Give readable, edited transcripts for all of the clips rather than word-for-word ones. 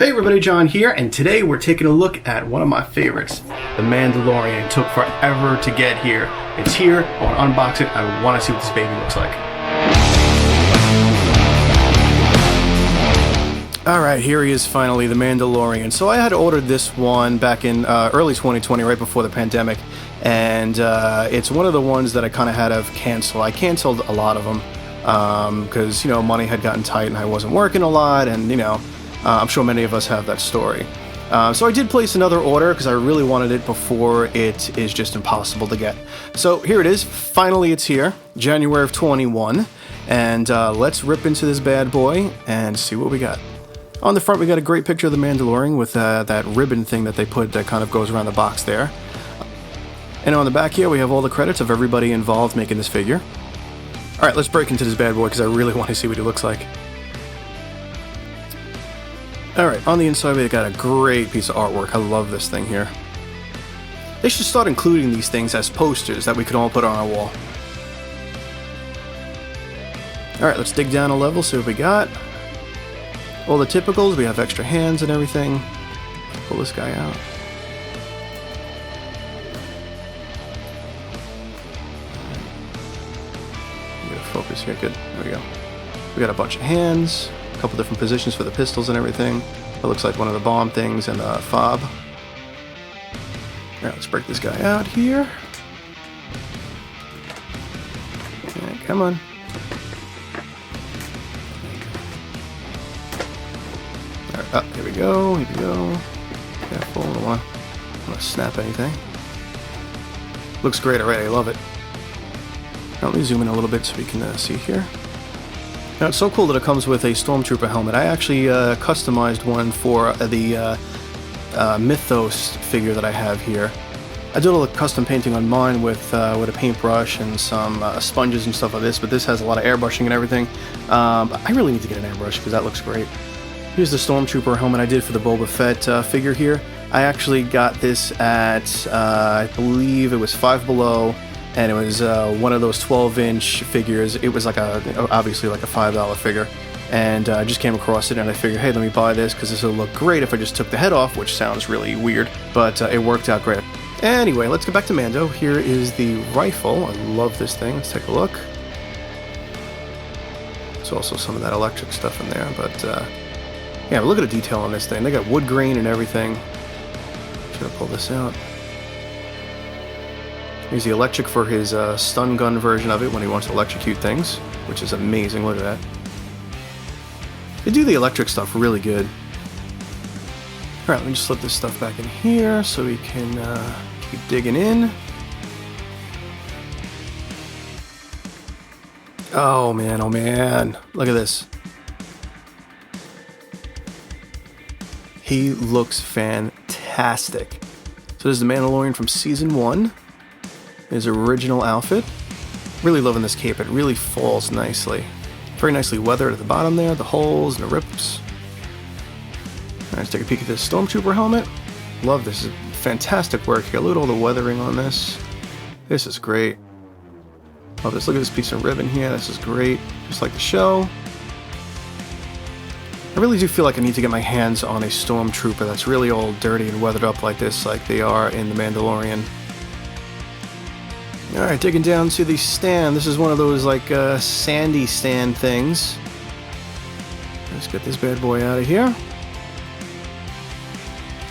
Hey everybody, John here, and today we're taking a look at one of my favorites, The Mandalorian. It took forever to get here. It's here, I want to unbox it, I want to see what this baby looks like. Alright, here he is finally, The Mandalorian. So I had ordered this one back in early 2020, right before the pandemic, and it's one of the ones that I kind of had to cancel. I canceled a lot of them, because, money had gotten tight and I wasn't working a lot, and, I'm sure many of us have that story. So I did place another order because I really wanted it before it is just impossible to get. So here it is. Finally, it's here. January of 21. And let's rip into this bad boy and see what we got. On the front, we got a great picture of the Mandalorian with that ribbon thing that they put that kind of goes around the box there. And on the back here, we have all the credits of everybody involved making this figure. All right, let's break into this bad boy because I really want to see what he looks like. Alright, on the inside we got a great piece of artwork. I love this thing here. They should start including these things as posters that we could all put on our wall. Alright, let's dig down a level, see what we got. All the typicals, we have extra hands and everything. Pull this guy out. Get a focus here, good. There we go. We got a bunch of hands. Couple different positions for the pistols and everything. It looks like one of the bomb things and the fob. Alright, let's break this guy out here. Okay, come on. Alright, up, here we go, here we go. Careful, I don't want to snap anything. Looks great already, I love it. Now, let me zoom in a little bit so we can see here. Now, it's so cool that it comes with a Stormtrooper helmet. I actually customized one for the Mythos figure that I have here. I did all the custom painting on mine with a paintbrush and some sponges and stuff like this, but this has a lot of airbrushing and everything. I really need to get an airbrush because that looks great. Here's the Stormtrooper helmet I did for the Boba Fett figure here. I actually got this at, I believe it was Five Below, and it was one of those 12-inch figures. It was obviously like a $5 figure, and I just came across it and I figured, hey, let me buy this because this will look great if I just took the head off, which sounds really weird, but it worked out great. Anyway, let's get back to Mando. Here is the rifle. I love this thing. Let's take a look. There's also some of that electric stuff in there, but yeah, look at the detail on this thing. They got wood grain and everything. Should I pull this out? Here's the electric for his stun gun version of it when he wants to electrocute things, which is amazing. Look at that. They do the electric stuff really good. Alright, let me just slip this stuff back in here so we can keep digging in. Oh man, look at this. He looks fantastic. So this is the Mandalorian from Season 1. His original outfit. Really loving this cape. It really falls nicely. Very nicely weathered at the bottom there, the holes and the rips. Alright, let's take a peek at this Stormtrooper helmet. Love this. Fantastic work here. Look at all the weathering on this. This is great. Love this. Look at this piece of ribbon here. This is great. Just like the show. I really do feel like I need to get my hands on a Stormtrooper that's really all dirty and weathered up like this, like they are in The Mandalorian. Alright, digging down to the stand. This is one of those like sandy stand things. Let's get this bad boy out of here.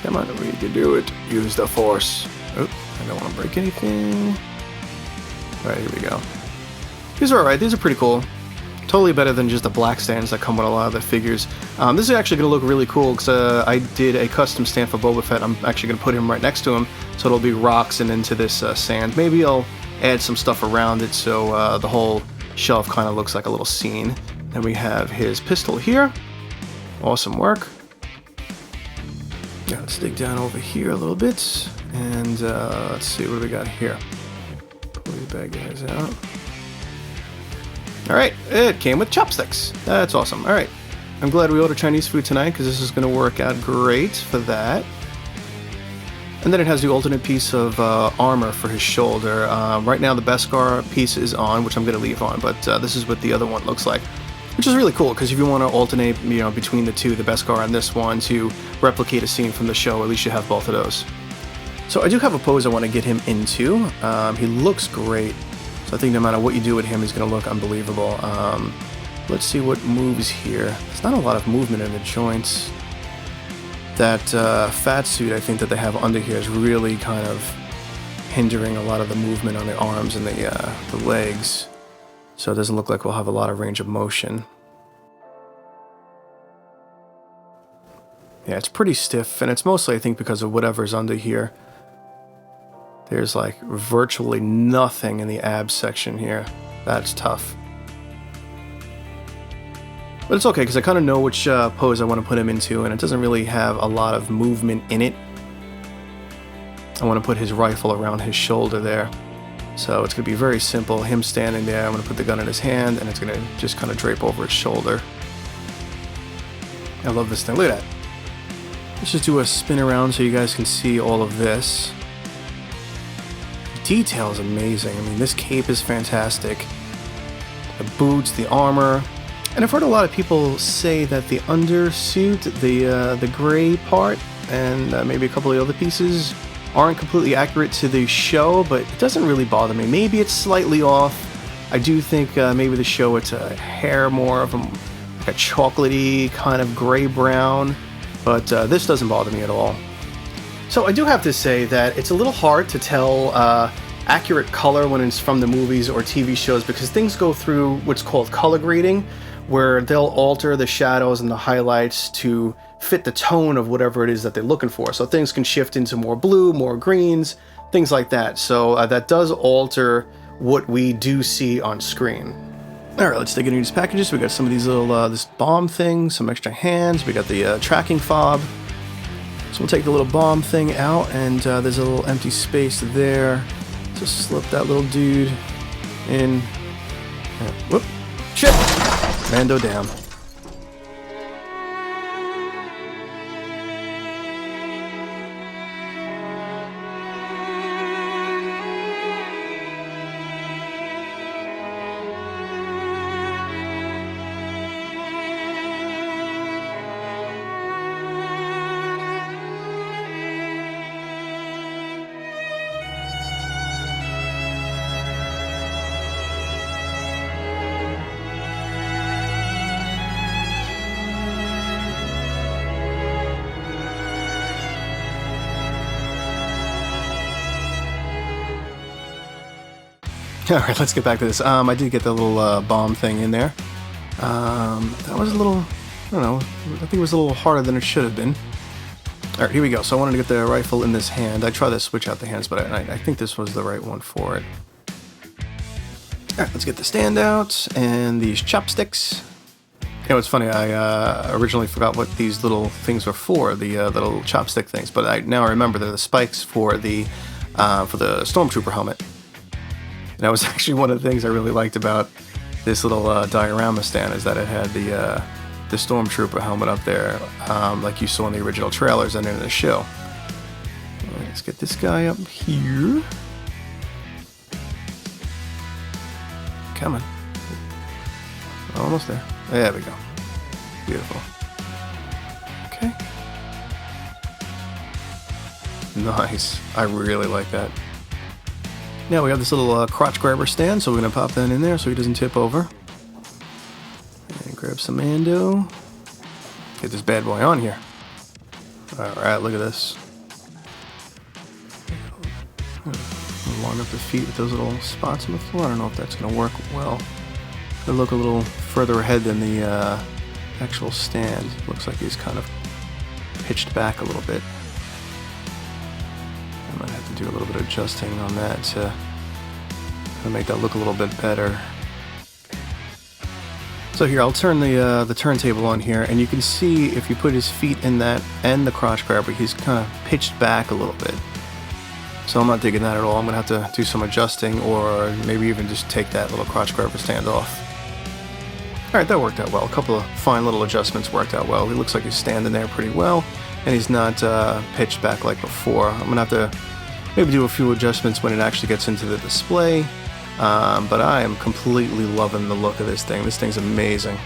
Come on, we can do it. Use the force. Oh, I don't want to break anything. Alright, here we go. These are alright, these are pretty cool. Totally better than just the black stands that come with a lot of the figures. This is actually going to look really cool because I did a custom stand for Boba Fett. I'm actually going to put him right next to him, so it'll be rocks and into this sand. Maybe I'll add some stuff around it so the whole shelf kind of looks like a little scene. Then we have his pistol here. Awesome work. Now let's dig down over here a little bit, and let's see what do we got here. Pull these bad guys out. Alright, it came with chopsticks. That's awesome. Alright, I'm glad we ordered Chinese food tonight because this is going to work out great for that. And then it has the alternate piece of armor for his shoulder. Right now the Beskar piece is on, which I'm going to leave on, but this is what the other one looks like. which is really cool because if you want to alternate, between the two, the Beskar and this one, to replicate a scene from the show, at least you have both of those. So I do have a pose I want to get him into. He looks great, so I think no matter what you do with him, he's going to look unbelievable. Let's see what moves here. There's not a lot of movement in the joints. That fat suit, I think, that they have under here is really kind of hindering a lot of the movement on the arms and the legs. So it doesn't look like we'll have a lot of range of motion. Yeah, it's pretty stiff, and it's mostly, I think, because of whatever's under here. There's like virtually nothing in the abs section here. That's tough. But it's okay, because I kind of know which pose I want to put him into, and it doesn't really have a lot of movement in it. I want to put his rifle around his shoulder there. So it's going to be very simple. Him standing there, I'm going to put the gun in his hand, and it's going to just kind of drape over his shoulder. I love this thing. Look at that. Let's just do a spin around so you guys can see all of this. The detail is amazing. I mean, this cape is fantastic. The boots, the armor. And I've heard a lot of people say that the undersuit, the gray part, and maybe a couple of the other pieces aren't completely accurate to the show, but it doesn't really bother me. Maybe it's slightly off. I do think maybe the show it's a hair more of like a chocolatey kind of gray-brown, but this doesn't bother me at all. So I do have to say that it's a little hard to tell accurate color when it's from the movies or TV shows, because things go through what's called color grading, where they'll alter the shadows and the highlights to fit the tone of whatever it is that they're looking for. So things can shift into more blue, more greens, things like that. So that does alter what we do see on screen. All right, let's dig into these packages. We got some of these little, this bomb thing, some extra hands. We got the tracking fob. So we'll take the little bomb thing out, and there's a little empty space there. Just slip that little dude in. Whoop, shit! Mando down. Alright, let's get back to this. I did get the little bomb thing in there. That was a little, I don't know, I think it was a little harder than it should have been. Alright, here we go. So I wanted to get the rifle in this hand. I tried to switch out the hands, but I think this was the right one for it. Alright, let's get the standouts and these chopsticks. You know, it's funny, I originally forgot what these little things were for, the little chopstick things, but now I remember they're the spikes for the Stormtrooper helmet. And that was actually one of the things I really liked about this little diorama stand, is that it had the Stormtrooper helmet up there, like you saw in the original trailers and in the show. Right, let's get this guy up here. Come on. Almost there. There we go. Beautiful. Okay. Nice. I really like that. Now we have this little crotch grabber stand, so we're going to pop that in there so he doesn't tip over. And grab some Mando. Get this bad boy on here. Alright, look at this. Line up the feet with those little spots on the floor. I don't know if that's going to work well. They look a little further ahead than the actual stand. Looks like he's kind of pitched back a little bit. I might have to do a little bit of adjusting on that to make that look a little bit better. So here, I'll turn the turntable on here, and you can see if you put his feet in that and the crotch grabber, he's kind of pitched back a little bit. So I'm not digging that at all. I'm going to have to do some adjusting, or maybe even just take that little crotch grabber stand off. Alright, that worked out well. A couple of fine little adjustments worked out well. He looks like he's standing there pretty well, and he's not pitched back like before. I'm going to have to maybe do a few adjustments when it actually gets into the display, but I am completely loving the look of this thing. This thing's amazing.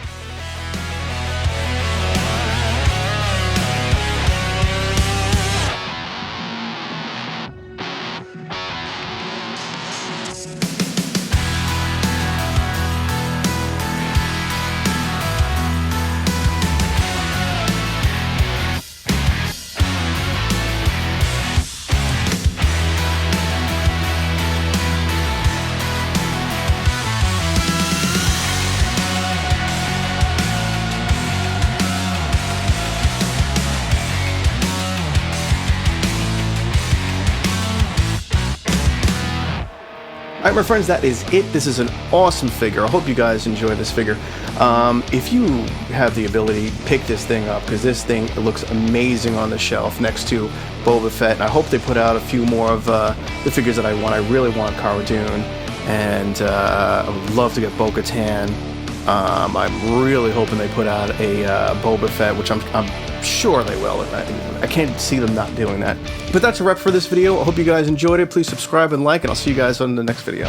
Alright, my friends, that is it. This is an awesome figure. I hope you guys enjoy this figure. If you have the ability, pick this thing up, because this thing looks amazing on the shelf next to Boba Fett. And I hope they put out a few more of the figures that I want. I really want Cara Dune, and I would love to get Bo-Katan. I'm really hoping they put out a Boba Fett, which I'm sure they will. I can't see them not doing that. But that's a wrap for this video. I hope you guys enjoyed it. Please subscribe and like, and I'll see you guys on the next video.